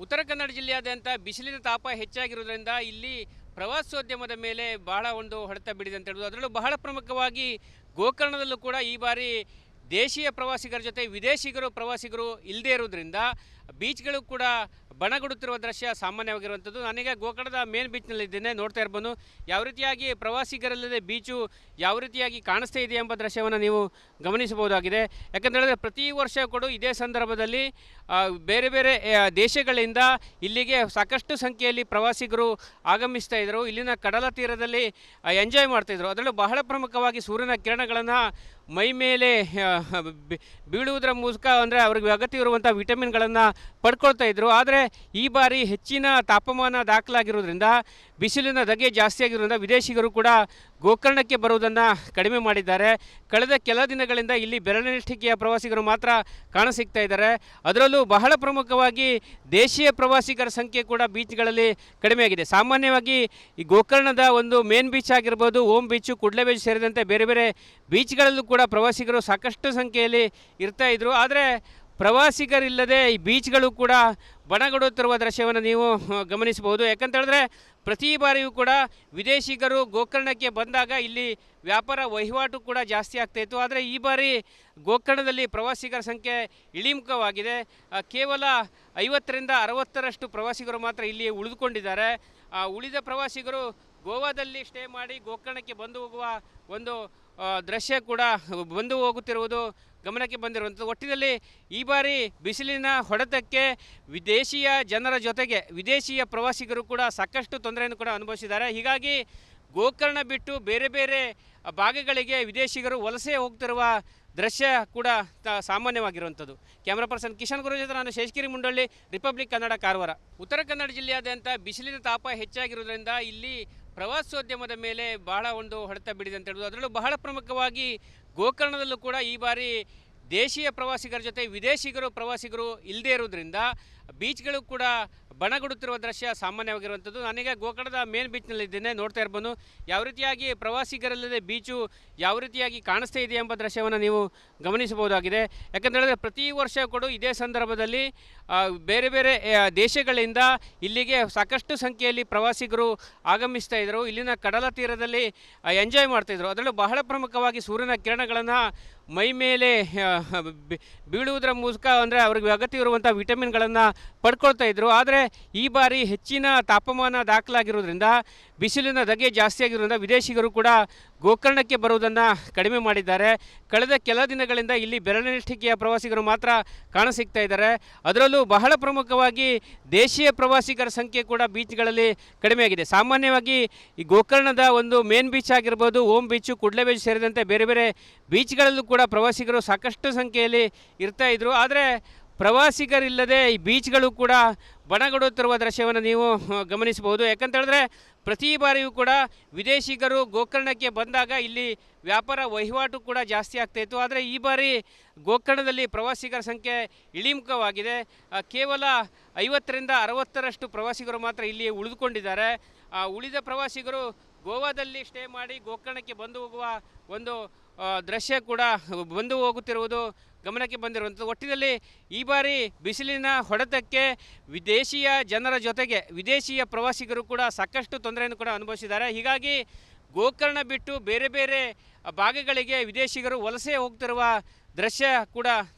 ಉತ್ತರ ಕನ್ನಡ ಜಿಲ್ಲೆಯಾದ್ಯಂತ ಬಿಸಿಲಿನ ತಾಪ ಹೆಚ್ಚಾಗಿರುವುದರಿಂದ ಇಲ್ಲಿ ಪ್ರವಾಸೋದ್ಯಮದ ಮೇಲೆ ಬಹಳ ಒಂದು ಹೊಡೆತ ಬಿಡಿದೆ ಅಂತ ಹೇಳಬಹುದು. ಅದರಲ್ಲೂ ಬಹಳ ಪ್ರಮುಖವಾಗಿ ಗೋಕರ್ಣದಲ್ಲೂ ಕೂಡ ಈ ಬಾರಿ ದೇಶೀಯ ಪ್ರವಾಸಿಗರ ಜೊತೆ ವಿದೇಶಿಗರು ಪ್ರವಾಸಿಗರು ಇಲ್ಲದೇ ಇರುವುದರಿಂದ ಬೀಚ್ಗಳು ಕೂಡ ಬಣಗುಡುತ್ತಿರುವ ದೃಶ್ಯ ಸಾಮಾನ್ಯವಾಗಿರುವಂಥದ್ದು. ನಾನೀಗ ಗೋಕರ್ಣದ ಮೇನ್ ಬೀಚ್ನಲ್ಲಿದ್ದೇನೆ. ನೋಡ್ತಾ ಇರ್ಬೋದು ಯಾವ ರೀತಿಯಾಗಿ ಪ್ರವಾಸಿಗರಲ್ಲದೆ ಬೀಚು ಯಾವ ರೀತಿಯಾಗಿ ಕಾಣಿಸ್ತಾ ಇದೆ ಎಂಬ ದೃಶ್ಯವನ್ನು ನೀವು ಗಮನಿಸಬಹುದಾಗಿದೆ. ಯಾಕಂತ ಪ್ರತಿ ವರ್ಷ ಕೂಡ ಇದೇ ಸಂದರ್ಭದಲ್ಲಿ ಬೇರೆ ಬೇರೆ ದೇಶಗಳಿಂದ ಇಲ್ಲಿಗೆ ಸಾಕಷ್ಟು ಸಂಖ್ಯೆಯಲ್ಲಿ ಪ್ರವಾಸಿಗರು ಆಗಮಿಸ್ತಾ ಇದ್ದರು. ಇಲ್ಲಿನ ಕಡಲ ತೀರದಲ್ಲಿ ಎಂಜಾಯ್ ಮಾಡ್ತಾಯಿದ್ರು. ಅದರಲ್ಲೂ ಬಹಳ ಪ್ರಮುಖವಾಗಿ ಸೂರ್ಯನ ಕಿರಣಗಳನ್ನು ಮೈ ಮೇಲೆ ಬೀಳುವುದರ ಮೂಲಕ ಅಂದರೆ ಅವ್ರಿಗೆ ಅಗತ್ಯವಿರುವಂಥ ವಿಟಮಿನ್ಗಳನ್ನು ಪಡ್ಕೊಳ್ತಾ ಇದ್ದರು. ಆದರೆ ಈ ಬಾರಿ ಹೆಚ್ಚಿನ ತಾಪಮಾನ ದಾಖಲಾಗಿರೋದ್ರಿಂದ ಬಿಸಿಲಿನ ಧಗೆ ಜಾಸ್ತಿ ಆಗಿರೋದ್ರಿಂದ ವಿದೇಶಿಗರು ಕೂಡ ಗೋಕರ್ಣಕ್ಕೆ ಬರುವುದನ್ನು ಕಡಿಮೆ ಮಾಡಿದ್ದಾರೆ. ಕಳೆದ ಕೆಲ ದಿನಗಳಿಂದ ಇಲ್ಲಿ ಬೆರಳೆಣಿಕೆಯ ಪ್ರವಾಸಿಗರು ಮಾತ್ರ ಕಾಣಸಿಗ್ತಾ ಇದ್ದಾರೆ. ಅದರಲ್ಲೂ ಬಹಳ ಪ್ರಮುಖವಾಗಿ ದೇಶೀಯ ಪ್ರವಾಸಿಗರ ಸಂಖ್ಯೆ ಕೂಡ ಬೀಚ್ಗಳಲ್ಲಿ ಕಡಿಮೆಯಾಗಿದೆ. ಸಾಮಾನ್ಯವಾಗಿ ಈ ಗೋಕರ್ಣದ ಒಂದು ಮೇನ್ ಬೀಚ್ ಆಗಿರ್ಬೋದು, ಓಮ್ ಬೀಚು, ಕುಡ್ಲೆ ಬೀಚ್ ಸೇರಿದಂತೆ ಬೇರೆ ಬೇರೆ ಬೀಚ್ಗಳಲ್ಲೂ ಕೂಡ ಪ್ರವಾಸಿಗರು ಸಾಕಷ್ಟು ಸಂಖ್ಯೆಯಲ್ಲಿ ಇರ್ತಾ ಇದ್ದರು. ಆದರೆ ಪ್ರವಾಸಿಗರಿಲ್ಲದೆ ಈ ಬೀಚ್ಗಳು ಕೂಡ ಬಣಗುಡುತ್ತಿರುವ ದೃಶ್ಯವನ್ನು ನೀವು ಗಮನಿಸಬಹುದು. ಯಾಕಂತ ಹೇಳಿದ್ರೆ ಪ್ರತಿ ಬಾರಿಯೂ ಕೂಡ ವಿದೇಶಿಗರು ಗೋಕರ್ಣಕ್ಕೆ ಬಂದಾಗ ಇಲ್ಲಿ ವ್ಯಾಪಾರ ವಹಿವಾಟು ಕೂಡ ಜಾಸ್ತಿ ಆಗ್ತಾಯಿತ್ತು. ಆದರೆ ಈ ಬಾರಿ ಗೋಕರ್ಣದಲ್ಲಿ ಪ್ರವಾಸಿಗರ ಸಂಖ್ಯೆ ಇಳಿಮುಖವಾಗಿದೆ. ಕೇವಲ 50ರಿಂದ 60ರಷ್ಟು ಪ್ರವಾಸಿಗರು ಮಾತ್ರ ಇಲ್ಲಿ ಉಳಿದುಕೊಂಡಿದ್ದಾರೆ. ಉಳಿದ ಪ್ರವಾಸಿಗರು ಗೋವಾದಲ್ಲಿ ಸ್ಟೇ ಮಾಡಿ ಗೋಕರ್ಣಕ್ಕೆ ಬಂದು ಹೋಗುವ ಒಂದು ದೃಶ್ಯ ಕೂಡ ಬಂದು ಹೋಗುತ್ತಿರುವುದು ಗಮನಕ್ಕೆ ಬಂದಿರುವಂಥದ್ದು. ಒಟ್ಟಿನಲ್ಲಿ ಈ ಬಾರಿ ಬಿಸಿಲಿನ ಹೊಡೆತಕ್ಕೆ ವಿದೇಶಿಯ ಜನರ ಜೊತೆಗೆ ವಿದೇಶಿಯ ಪ್ರವಾಸಿಗರು ಕೂಡ ಸಾಕಷ್ಟು ತೊಂದರೆಯನ್ನು ಕೂಡ ಅನುಭವಿಸಿದ್ದಾರೆ. ಹೀಗಾಗಿ ಗೋಕರ್ಣ ಬಿಟ್ಟು ಬೇರೆ ಬೇರೆ ಭಾಗಗಳಿಗೆ ವಿದೇಶಿಗರು ವಲಸೆ ಹೋಗ್ತಿರುವ ದೃಶ್ಯ ಕೂಡ ಸಾಮಾನ್ಯವಾಗಿರುವಂಥದ್ದು. ಕ್ಯಾಮ್ರಾ ಪರ್ಸನ್ ಕಿಶನ್ ಗುರು ಜೊತೆ ನಾನು ಶೇಷಗಿರಿ ಮುಂಡಳ್ಳಿ, ರಿಪಬ್ಲಿಕ್ ಕನ್ನಡ, ಕಾರವಾರ. ಉತ್ತರ ಕನ್ನಡ ಜಿಲ್ಲೆಯಾದ್ಯಂತ ಬಿಸಿಲಿನ ತಾಪ ಹೆಚ್ಚಾಗಿರುವುದರಿಂದ ಇಲ್ಲಿ ಪ್ರವಾಸೋದ್ಯಮದ ಮೇಲೆ ಬಹಳ ಒಂದು ಹೊಡೆತ ಬಿಡಿದೆ ಅಂತ ಹೇಳಬಹುದು. ಅದರಲ್ಲೂ ಬಹಳ ಪ್ರಮುಖವಾಗಿ ಗೋಕರ್ಣದಲ್ಲೂ ಕೂಡ ಈ ಬಾರಿ ದೇಶೀಯ ಪ್ರವಾಸಿಗರ ಜೊತೆ ವಿದೇಶಿಗರು ಪ್ರವಾಸಿಗರು ಇಲ್ಲದೇ ಇರುವುದರಿಂದ ಬೀಚ್ಗಳು ಕೂಡ ಬಣಗುಡುತ್ತಿರುವ ದೃಶ್ಯ ಸಾಮಾನ್ಯವಾಗಿರುವಂಥದ್ದು. ನಾನೀಗ ಗೋಕರ್ಣದ ಮೇನ್ ಬೀಚ್ನಲ್ಲಿದ್ದೇನೆ. ನೋಡ್ತಾ ಇರ್ಬೋದು ಯಾವ ರೀತಿಯಾಗಿ ಪ್ರವಾಸಿಗರಲ್ಲದೆ ಬೀಚು ಯಾವ ರೀತಿಯಾಗಿ ಕಾಣಿಸ್ತಾ ಇದೆ ಎಂಬ ದೃಶ್ಯವನ್ನು ನೀವು ಗಮನಿಸಬಹುದಾಗಿದೆ. ಯಾಕಂತ ಪ್ರತಿ ವರ್ಷ ಕೂಡ ಇದೇ ಸಂದರ್ಭದಲ್ಲಿ ಬೇರೆ ಬೇರೆ ದೇಶಗಳಿಂದ ಇಲ್ಲಿಗೆ ಸಾಕಷ್ಟು ಸಂಖ್ಯೆಯಲ್ಲಿ ಪ್ರವಾಸಿಗರು ಆಗಮಿಸ್ತಾ ಇದ್ದರು. ಇಲ್ಲಿನ ಕಡಲ ತೀರದಲ್ಲಿ ಎಂಜಾಯ್ ಮಾಡ್ತಾಯಿದ್ರು. ಅದರಲ್ಲೂ ಬಹಳ ಪ್ರಮುಖವಾಗಿ ಸೂರ್ಯನ ಕಿರಣಗಳನ್ನು ಮೈ ಮೇಲೆ ಬೀಳುವುದರ ಮೂಲಕ ಅಂದರೆ ಅವ್ರಿಗೆ ಅಗತ್ಯವಿರುವಂಥ ವಿಟಮಿನ್ಗಳನ್ನು ಪಡ್ಕೊಳ್ತಾ ಇದ್ದರು. ಆದರೆ ಈ ಬಾರಿ ಹೆಚ್ಚಿನ ತಾಪಮಾನ ದಾಖಲಾಗಿರೋದ್ರಿಂದ ಬಿಸಿಲಿನ ಧಗೆ ಜಾಸ್ತಿ ಆಗಿರೋದ್ರಿಂದ ವಿದೇಶಿಗರು ಕೂಡ ಗೋಕರ್ಣಕ್ಕೆ ಬರುವುದನ್ನು ಕಡಿಮೆ ಮಾಡಿದ್ದಾರೆ. ಕಳೆದ ಕೆಲ ದಿನಗಳಿಂದ ಇಲ್ಲಿ ಬೆರಳೆಣಿಕೆಯ ಪ್ರವಾಸಿಗರು ಮಾತ್ರ ಕಾಣಸಿಗ್ತಾ ಇದ್ದಾರೆ. ಅದರಲ್ಲೂ ಬಹಳ ಪ್ರಮುಖವಾಗಿ ದೇಶೀಯ ಪ್ರವಾಸಿಗರ ಸಂಖ್ಯೆ ಕೂಡ ಬೀಚ್ಗಳಲ್ಲಿ ಕಡಿಮೆಯಾಗಿದೆ. ಸಾಮಾನ್ಯವಾಗಿ ಈ ಗೋಕರ್ಣದ ಒಂದು ಮೇನ್ ಬೀಚ್ ಆಗಿರ್ಬೋದು, ಓಮ್ ಬೀಚು, ಕುಡ್ಲೆ ಬೀಚ್ ಸೇರಿದಂತೆ ಬೇರೆ ಬೇರೆ ಬೀಚ್ಗಳಲ್ಲೂ ಕೂಡ ಪ್ರವಾಸಿಗರು ಸಾಕಷ್ಟು ಸಂಖ್ಯೆಯಲ್ಲಿ ಇರ್ತಾ ಇದ್ದರು. ಆದರೆ ಪ್ರವಾಸಿಗರಿಲ್ಲದೆ ಈ ಬೀಚ್ಗಳು ಕೂಡ ಬಣಗುಡುತ್ತಿರುವ ದೃಶ್ಯವನ್ನು ನೀವು ಗಮನಿಸಬಹುದು. ಯಾಕಂತ ಹೇಳಿದ್ರೆ ಪ್ರತಿ ಬಾರಿಯೂ ಕೂಡ ವಿದೇಶಿಗರು ಗೋಕರ್ಣಕ್ಕೆ ಬಂದಾಗ ಇಲ್ಲಿ ವ್ಯಾಪಾರ ವಹಿವಾಟು ಕೂಡ ಜಾಸ್ತಿ ಆಗ್ತಾಯಿತ್ತು. ಆದರೆ ಈ ಬಾರಿ ಗೋಕರ್ಣದಲ್ಲಿ ಪ್ರವಾಸಿಗರ ಸಂಖ್ಯೆ ಇಳಿಮುಖವಾಗಿದೆ. ಕೇವಲ 50ರಿಂದ 60ರಷ್ಟು ಪ್ರವಾಸಿಗರು ಮಾತ್ರ ಇಲ್ಲಿ ಉಳಿದುಕೊಂಡಿದ್ದಾರೆ. ಉಳಿದ ಪ್ರವಾಸಿಗರು ಗೋವಾದಲ್ಲಿ ಸ್ಟೇ ಮಾಡಿ ಗೋಕರ್ಣಕ್ಕೆ ಬಂದು ಹೋಗುವ ಒಂದು ದೃಶ್ಯ ಕೂಡ ಬಂದು ಹೋಗುತ್ತಿರುವುದು ಗಮನಕ್ಕೆ ಬಂದಿರುವಂಥದ್ದು. ಒಟ್ಟಿನಲ್ಲಿ ಈ ಬಾರಿ ಬಿಸಿಲಿನ ಹೊಡೆತಕ್ಕೆ ವಿದೇಶಿಯ ಜನರ ಜೊತೆಗೆ ವಿದೇಶಿಯ ಪ್ರವಾಸಿಗರು ಕೂಡ ಸಾಕಷ್ಟು ತೊಂದರೆಯನ್ನು ಕೂಡ ಅನುಭವಿಸಿದ್ದಾರೆ. ಹೀಗಾಗಿ ಗೋಕರ್ಣ ಬಿಟ್ಟು ಬೇರೆ ಬೇರೆ ಭಾಗಗಳಿಗೆ ವಿದೇಶಿಗರು ವಲಸೆ ಹೋಗ್ತಿರುವ ದೃಶ್ಯ ಕೂಡ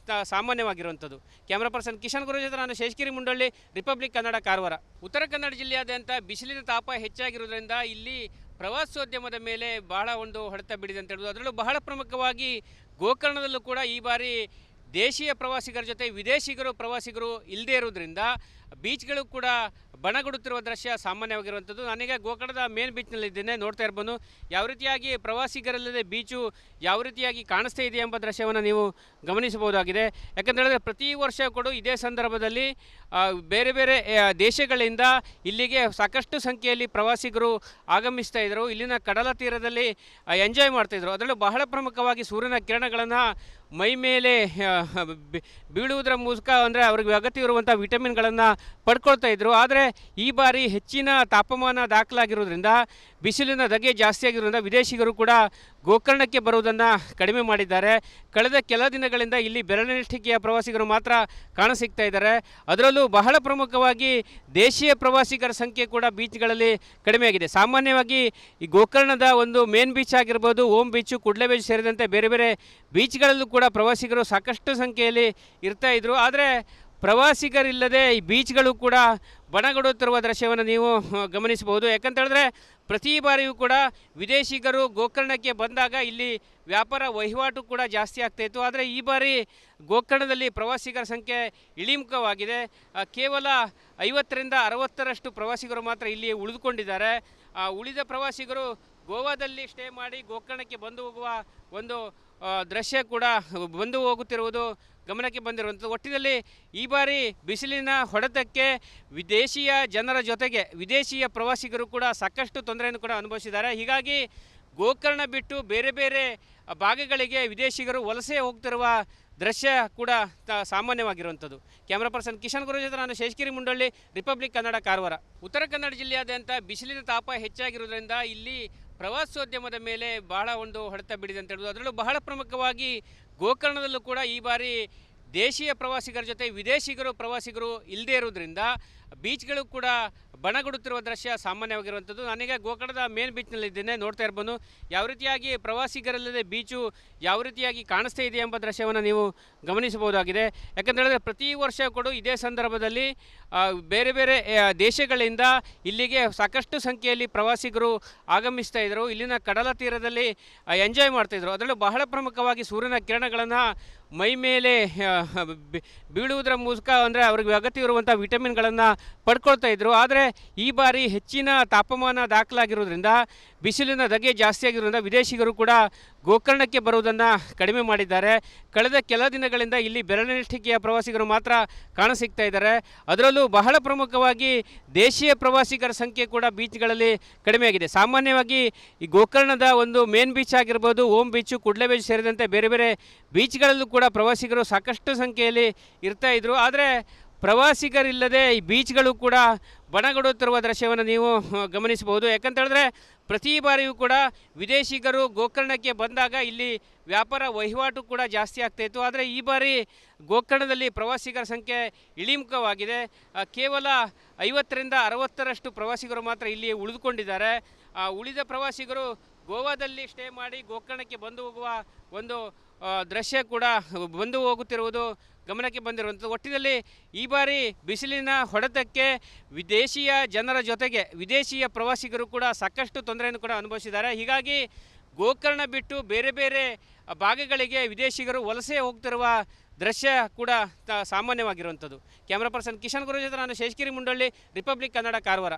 ಸಾಮಾನ್ಯವಾಗಿರುವಂಥದ್ದು. ಕ್ಯಾಮ್ರಾ ಪರ್ಸನ್ ಕಿಶನ್ ಗುರು ಜೊತೆ ನಾನು ಶೇಷಗಿರಿ ಮುಂಡಳ್ಳಿ, ರಿಪಬ್ಲಿಕ್ ಕನ್ನಡ, ಕಾರವಾರ. ಉತ್ತರ ಕನ್ನಡ ಜಿಲ್ಲೆಯಾದ್ಯಂತ ಬಿಸಿಲಿನ ತಾಪ ಹೆಚ್ಚಾಗಿರುವುದರಿಂದ ಇಲ್ಲಿ ಪ್ರವಾಸೋದ್ಯಮದ ಮೇಲೆ ಬಹಳ ಒಂದು ಹೊಡೆತ ಬಿಡಿದೆ ಅಂತ ಹೇಳಬಹುದು. ಅದರಲ್ಲೂ ಬಹಳ ಪ್ರಮುಖವಾಗಿ ಗೋಕರ್ಣದಲ್ಲೂ ಕೂಡ ಈ ಬಾರಿ ದೇಶೀಯ ಪ್ರವಾಸಿಗರ ಜೊತೆ ವಿದೇಶಿಗರು ಪ್ರವಾಸಿಗರು ಇಲ್ಲದೇ ಇರುವುದರಿಂದ ಬೀಚ್ಗಳು ಕೂಡ ಬಣಗುಡುತ್ತಿರುವ ದೃಶ್ಯ ಸಾಮಾನ್ಯವಾಗಿರುವಂಥದ್ದು. ನಾನೀಗ ಗೋಕರ್ಣದ ಮೇನ್ ಬೀಚ್ನಲ್ಲಿದ್ದೇನೆ. ನೋಡ್ತಾ ಇರ್ಬೋದು ಯಾವ ರೀತಿಯಾಗಿ ಪ್ರವಾಸಿಗರಲ್ಲದೆ ಬೀಚು ಯಾವ ರೀತಿಯಾಗಿ ಕಾಣಿಸ್ತಾ ಇದೆ ಎಂಬ ದೃಶ್ಯವನ್ನು ನೀವು ಗಮನಿಸಬಹುದಾಗಿದೆ. ಯಾಕಂತ ಪ್ರತಿ ವರ್ಷ ಕೂಡ ಇದೇ ಸಂದರ್ಭದಲ್ಲಿ ಬೇರೆ ಬೇರೆ ದೇಶಗಳಿಂದ ಇಲ್ಲಿಗೆ ಸಾಕಷ್ಟು ಸಂಖ್ಯೆಯಲ್ಲಿ ಪ್ರವಾಸಿಗರು ಆಗಮಿಸ್ತಾ ಇದ್ದರು. ಇಲ್ಲಿನ ಕಡಲ ತೀರದಲ್ಲಿ ಎಂಜಾಯ್ ಮಾಡ್ತಾಯಿದ್ರು. ಅದರಲ್ಲೂ ಬಹಳ ಪ್ರಮುಖವಾಗಿ ಸೂರ್ಯನ ಕಿರಣಗಳನ್ನು ಮೈ ಮೇಲೆ ಬೀಳುವುದರ ಮೂಲಕ ಅಂದರೆ ಅವ್ರಿಗೆ ಅಗತ್ಯವಿರುವಂಥ ವಿಟಮಿನ್ಗಳನ್ನು ಪಡ್ಕೊಳ್ತಾ ಇದ್ದರು. ಆದರೆ ಈ ಬಾರಿ ಹೆಚ್ಚಿನ ತಾಪಮಾನ ದಾಖಲಾಗಿರೋದ್ರಿಂದ ಬಿಸಿಲಿನ ಧಗೆ ಜಾಸ್ತಿ ಆಗಿರೋದ್ರಿಂದ ವಿದೇಶಿಗರು ಕೂಡ ಗೋಕರ್ಣಕ್ಕೆ ಬರುವುದನ್ನು ಕಡಿಮೆ ಮಾಡಿದ್ದಾರೆ. ಕಳೆದ ಕೆಲ ದಿನಗಳಿಂದ ಇಲ್ಲಿ ಬೆರಳೆಣಿಕೆಯ ಪ್ರವಾಸಿಗರು ಮಾತ್ರ ಕಾಣಸಿಗ್ತಾ ಇದ್ದಾರೆ. ಅದರಲ್ಲೂ ಬಹಳ ಪ್ರಮುಖವಾಗಿ ದೇಶೀಯ ಪ್ರವಾಸಿಗರ ಸಂಖ್ಯೆ ಕೂಡ ಬೀಚ್ಗಳಲ್ಲಿ ಕಡಿಮೆಯಾಗಿದೆ. ಸಾಮಾನ್ಯವಾಗಿ ಈ ಗೋಕರ್ಣದ ಒಂದು ಮೇನ್ ಬೀಚ್ ಆಗಿರ್ಬೋದು, ಓಮ್ ಬೀಚು, ಕುಡ್ಲೆ ಬೀಚ್ ಸೇರಿದಂತೆ ಬೇರೆ ಬೇರೆ ಬೀಚ್ಗಳಲ್ಲೂ ಕೂಡ ಪ್ರವಾಸಿಗರು ಸಾಕಷ್ಟು ಸಂಖ್ಯೆಯಲ್ಲಿ ಇರ್ತಾ ಇದ್ರು. ಆದರೆ ಪ್ರವಾಸಿಗರಿಲ್ಲದೆ ಈ ಬೀಚ್ಗಳು ಕೂಡ ಬಣಗುಡುತ್ತಿರುವ ದೃಶ್ಯವನ್ನು ನೀವು ಗಮನಿಸಬಹುದು. ಯಾಕಂತ ಹೇಳಿದ್ರೆ ಪ್ರತಿ ಬಾರಿಯೂ ಕೂಡ ವಿದೇಶಿಗರು ಗೋಕರ್ಣಕ್ಕೆ ಬಂದಾಗ ಇಲ್ಲಿ ವ್ಯಾಪಾರ ವಹಿವಾಟು ಕೂಡ ಜಾಸ್ತಿ ಆಗ್ತಾಯಿತ್ತು. ಆದರೆ ಈ ಬಾರಿ ಗೋಕರ್ಣದಲ್ಲಿ ಪ್ರವಾಸಿಗರ ಸಂಖ್ಯೆ ಇಳಿಮುಖವಾಗಿದೆ. ಕೇವಲ 50ರಿಂದ 60ರಷ್ಟು ಪ್ರವಾಸಿಗರು ಮಾತ್ರ ಇಲ್ಲಿ ಉಳಿದುಕೊಂಡಿದ್ದಾರೆ. ಉಳಿದ ಪ್ರವಾಸಿಗರು ಗೋವಾದಲ್ಲಿ ಸ್ಟೇ ಮಾಡಿ ಗೋಕರ್ಣಕ್ಕೆ ಬಂದು ಹೋಗುವ ಒಂದು ದೃಶ್ಯ ಕೂಡ ಬಂದು ಹೋಗುತ್ತಿರುವುದು ಗಮನಕ್ಕೆ ಬಂದಿರುವಂಥದ್ದು. ಒಟ್ಟಿನಲ್ಲಿ ಈ ಬಾರಿ ಬಿಸಿಲಿನ ಹೊಡೆತಕ್ಕೆ ವಿದೇಶಿಯ ಜನರ ಜೊತೆಗೆ ವಿದೇಶಿಯ ಪ್ರವಾಸಿಗರು ಕೂಡ ಸಾಕಷ್ಟು ತೊಂದರೆಯನ್ನು ಕೂಡ ಅನುಭವಿಸಿದ್ದಾರೆ. ಹೀಗಾಗಿ ಗೋಕರ್ಣ ಬಿಟ್ಟು ಬೇರೆ ಬೇರೆ ಭಾಗಗಳಿಗೆ ವಿದೇಶಿಗರು ವಲಸೆ ಹೋಗ್ತಿರುವ ದೃಶ್ಯ ಕೂಡ ಸಾಮಾನ್ಯವಾಗಿರುವಂಥದ್ದು. ಕ್ಯಾಮ್ರಾ ಪರ್ಸನ್ ಕಿಶನ್ ಗುರು ಜೊತೆ ನಾನು ಶೇಷಗಿರಿ ಮುಂಡಳ್ಳಿ, ರಿಪಬ್ಲಿಕ್ ಕನ್ನಡ, ಕಾರವಾರ. ಉತ್ತರ ಕನ್ನಡ ಜಿಲ್ಲೆಯಾದ್ಯಂತ ಬಿಸಿಲಿನ ತಾಪ ಹೆಚ್ಚಾಗಿರುವುದರಿಂದ ಇಲ್ಲಿ ಪ್ರವಾಸೋದ್ಯಮದ ಮೇಲೆ ಬಹಳ ಒಂದು ಹೊಡೆತ ಬಿಡಿದೆ ಅಂತ ಹೇಳೋದು. ಅದರಲ್ಲೂ ಬಹಳ ಪ್ರಮುಖವಾಗಿ ಗೋಕರ್ಣದಲ್ಲೂ ಕೂಡ ಈ ಬಾರಿ ದೇಶೀಯ ಪ್ರವಾಸಿಗರ ಜೊತೆ ವಿದೇಶಿಗರು ಪ್ರವಾಸಿಗರು ಇಲ್ಲದೇ ಇರೋದ್ರಿಂದ ಬೀಚ್ಗಳು ಕೂಡ ಬಣಗುಡುತ್ತಿರುವ ದೃಶ್ಯ ಸಾಮಾನ್ಯವಾಗಿರುವಂಥದ್ದು. ನಾನೀಗ ಗೋಕರ್ಣದ ಮೇನ್ ಬೀಚ್ನಲ್ಲಿದ್ದೇನೆ. ನೋಡ್ತಾ ಇರ್ಬೋದು ಯಾವ ರೀತಿಯಾಗಿ ಪ್ರವಾಸಿಗರಲ್ಲದೆ ಬೀಚು ಯಾವ ರೀತಿಯಾಗಿ ಕಾಣಿಸ್ತಾ ಇದೆ ಎಂಬ ದೃಶ್ಯವನ್ನು ನೀವು ಗಮನಿಸಬಹುದಾಗಿದೆ. ಯಾಕಂತ ಹೇಳಿದ್ರೆ ಪ್ರತಿ ವರ್ಷ ಕೂಡ ಇದೇ ಸಂದರ್ಭದಲ್ಲಿ ಬೇರೆ ಬೇರೆ ದೇಶಗಳಿಂದ ಇಲ್ಲಿಗೆ ಸಾಕಷ್ಟು ಸಂಖ್ಯೆಯಲ್ಲಿ ಪ್ರವಾಸಿಗರು ಆಗಮಿಸ್ತಾ ಇದ್ದರು. ಇಲ್ಲಿನ ಕಡಲ ತೀರದಲ್ಲಿ ಎಂಜಾಯ್ ಮಾಡ್ತಾಯಿದ್ರು. ಅದರಲ್ಲೂ ಬಹಳ ಪ್ರಮುಖವಾಗಿ ಸೂರ್ಯನ ಕಿರಣಗಳನ್ನು ಮೈ ಮೇಲೆ ಬೀಳುವುದರ ಮೂಲಕ ಅಂದರೆ ಅವ್ರಿಗೆ ಅಗತ್ಯವಿರುವಂಥ ವಿಟಮಿನ್ಗಳನ್ನು ಪಡ್ಕೊಳ್ತಾ ಇದ್ದರು. ಆದರೆ ಈ ಬಾರಿ ಹೆಚ್ಚಿನ ತಾಪಮಾನ ದಾಖಲಾಗಿರೋದ್ರಿಂದ ಬಿಸಿಲಿನ ಧಗೆ ಜಾಸ್ತಿ ಆಗಿರೋದ್ರಿಂದ ವಿದೇಶಿಗರು ಕೂಡ ಗೋಕರ್ಣಕ್ಕೆ ಬರುವುದನ್ನು ಕಡಿಮೆ ಮಾಡಿದ್ದಾರೆ. ಕಳೆದ ಕೆಲ ದಿನಗಳಿಂದ ಇಲ್ಲಿ ಬೆರಳೆಣಿಕೆಯ ಪ್ರವಾಸಿಗರು ಮಾತ್ರ ಕಾಣಸಿಗ್ತಾ ಇದ್ದಾರೆ. ಅದರಲ್ಲೂ ಬಹಳ ಪ್ರಮುಖವಾಗಿ ದೇಶೀಯ ಪ್ರವಾಸಿಗರ ಸಂಖ್ಯೆ ಕೂಡ ಬೀಚ್ಗಳಲ್ಲಿ ಕಡಿಮೆಯಾಗಿದೆ. ಸಾಮಾನ್ಯವಾಗಿ ಈ ಗೋಕರ್ಣದ ಒಂದು ಮೇನ್ ಬೀಚ್ ಆಗಿರ್ಬೋದು, ಓಮ್ ಬೀಚು, ಕುಡ್ಲೆ ಬೀಚ್ ಸೇರಿದಂತೆ ಬೇರೆ ಬೇರೆ ಬೀಚ್ಗಳಲ್ಲೂ ಕೂಡ ಪ್ರವಾಸಿಗರು ಸಾಕಷ್ಟು ಸಂಖ್ಯೆಯಲ್ಲಿ ಇರ್ತಾ ಇದ್ರು. ಆದರೆ ಪ್ರವಾಸಿಗರಿಲ್ಲದೆ ಈ ಬೀಚ್ಗಳು ಕೂಡ ಬಣಗುಡುತ್ತಿರುವ ದೃಶ್ಯವನ್ನು ನೀವು ಗಮನಿಸಬಹುದು. ಯಾಕಂತ ಹೇಳಿದ್ರೆ ಪ್ರತಿ ಬಾರಿಯೂ ಕೂಡ ವಿದೇಶಿಗರು ಗೋಕರ್ಣಕ್ಕೆ ಬಂದಾಗ ಇಲ್ಲಿ ವ್ಯಾಪಾರ ವಹಿವಾಟು ಕೂಡ ಜಾಸ್ತಿ ಆಗ್ತಾಯಿತ್ತು. ಆದರೆ ಈ ಬಾರಿ ಗೋಕರ್ಣದಲ್ಲಿ ಪ್ರವಾಸಿಗರ ಸಂಖ್ಯೆ ಇಳಿಮುಖವಾಗಿದೆ. ಕೇವಲ 50ರಿಂದ 60ರಷ್ಟು ಪ್ರವಾಸಿಗರು ಮಾತ್ರ ಇಲ್ಲಿ ಉಳಿದುಕೊಂಡಿದ್ದಾರೆ. ಉಳಿದ ಪ್ರವಾಸಿಗರು ಗೋವಾದಲ್ಲಿ ಸ್ಟೇ ಮಾಡಿ ಗೋಕರ್ಣಕ್ಕೆ ಬಂದು ಹೋಗುವ ಒಂದು ದೃಶ್ಯ ಕೂಡ ಬಂದು ಹೋಗುತ್ತಿರುವುದು ಗಮನಕ್ಕೆ ಬಂದಿರುವಂಥದ್ದು. ಒಟ್ಟಿನಲ್ಲಿ ಈ ಬಾರಿ ಬಿಸಿಲಿನ ಹೊಡೆತಕ್ಕೆ ವಿದೇಶಿಯ ಜನರ ಜೊತೆಗೆ ವಿದೇಶಿಯ ಪ್ರವಾಸಿಗರು ಕೂಡ ಸಾಕಷ್ಟು ತೊಂದರೆಯನ್ನು ಕೂಡ ಅನುಭವಿಸಿದ್ದಾರೆ. ಹೀಗಾಗಿ ಗೋಕರ್ಣ ಬಿಟ್ಟು ಬೇರೆ ಬೇರೆ ಭಾಗಗಳಿಗೆ ವಿದೇಶಿಗರು ವಲಸೆ ಹೋಗ್ತಿರುವ ದೃಶ್ಯ ಕೂಡ ಸಾಮಾನ್ಯವಾಗಿರುವಂಥದ್ದು. ಕ್ಯಾಮ್ರಾ ಪರ್ಸನ್ ಕಿಶನ್ ಗುರು ಜೊತೆ ನಾನು ಶೇಷಗಿರಿ ಮುಂಡಳ್ಳಿ, ರಿಪಬ್ಲಿಕ್ ಕನ್ನಡ, ಕಾರವಾರ.